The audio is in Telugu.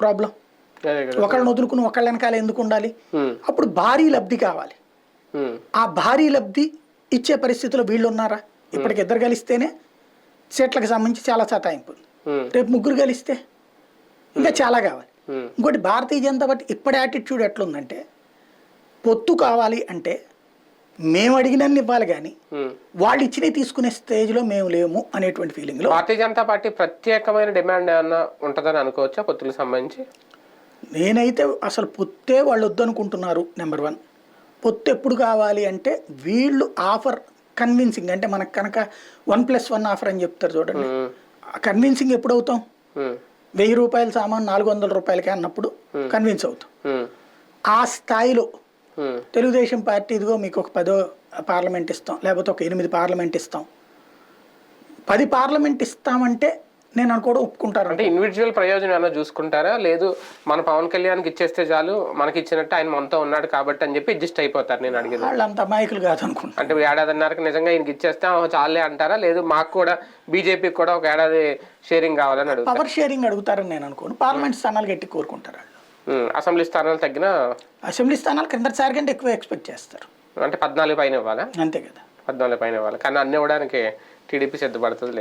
ప్రాబ్లం? ఒకళ్ళని వదులుకుని ఒకళ్ళ వెనకాల ఎందుకు ఉండాలి? అప్పుడు భారీ లబ్ధి కావాలి. ఆ భారీ లబ్ధి ఇచ్చే పరిస్థితిలో వీళ్ళు ఉన్నారా? ఇప్పటికి ఇద్దరు కలిస్తేనే సీట్లకు సంబంధించి చాలా సతాయింపు. రేపు ముగ్గురు కలిస్తే ఇంకా చాలా కావాలి. ఇంకోటి భారతీయ జనతా పార్టీ ఇప్పటి యాటిట్యూడ్ ఎట్లుందంటే, పొత్తు కావాలి అంటే మేము అడిగినన్ని ఇవ్వాలి కానీ వాళ్ళు ఇచ్చినవి తీసుకునే స్టేజ్లో మేము లేము అనేటువంటి ఫీలింగ్లో. భారతీయ జనతా పార్టీ ప్రత్యేకమైన డిమాండ్ ఏమన్నా ఉంటుందని అనుకోవచ్చా పొత్తులకు సంబంధించి? నేనైతే అసలు పొత్తే వాళ్ళు వద్దనుకుంటున్నారు. నెంబర్ 1, పొత్తు ఎప్పుడు కావాలి అంటే వీళ్ళు ఆఫర్ కన్విన్సింగ్, అంటే మనకు కనుక 1+1 ఆఫర్ అని చెప్తారు చూడండి, కన్విన్సింగ్ ఎప్పుడు అవుతాం? 1000 రూపాయల సామాన్ 400 రూపాయలకే అన్నప్పుడు కన్విన్స్ అవుతాం. ఆ స్థాయిలో తెలుగుదేశం పార్టీ ఇదిగో మీకు ఒక 10 పార్లమెంట్ ఇస్తాం, లేకపోతే ఒక 8 పార్లమెంట్ ఇస్తాం, 10 పార్లమెంట్ ఇస్తామంటే నేను అనుకోవడం ఒప్పుకుంటారు. అంటే ఇండివిజువల్ ప్రయోజనం ఏమైనా చూసుకుంటారా? లేదు మన పవన్ కళ్యాణ్కి ఇచ్చేస్తే చాలు, మనకి ఇచ్చినట్టు ఆయన మనతో ఉన్నాడు కాబట్టి అని చెప్పి అడ్జస్ట్ అయిపోతారు. నేను అడిగేది వాళ్ళు అంత అమాయకులు కాదు అనుకుంటా. అంటే ఏడాదిన్నరకు నిజంగా ఈయనకి ఇచ్చేస్తే చాలే అంటారా? లేదు మాకు కూడా బీజేపీకి కూడా ఒక ఏడాది షేరింగ్ కావాలని అడుగుతారు. పవర్ షేరింగ్ అడుగుతారని నేను అనుకోను. పార్లమెంట్ స్థానాలు గట్టి కోరుకుంటారు వాళ్ళు. అసెంబ్లీ స్థానాలు తగ్గిన అసెంబ్లీ స్థానాలు కిందసారి కంటే ఎక్కువ ఎక్స్పెక్ట్ చేస్తారు. అంటే 14 పైన ఇవ్వాలా? అంతే కదా, 14 పైన ఇవ్వాలి. కానీ అన్ని ఇవ్వడానికి టీడీపీ సిద్ధపడుతుంది.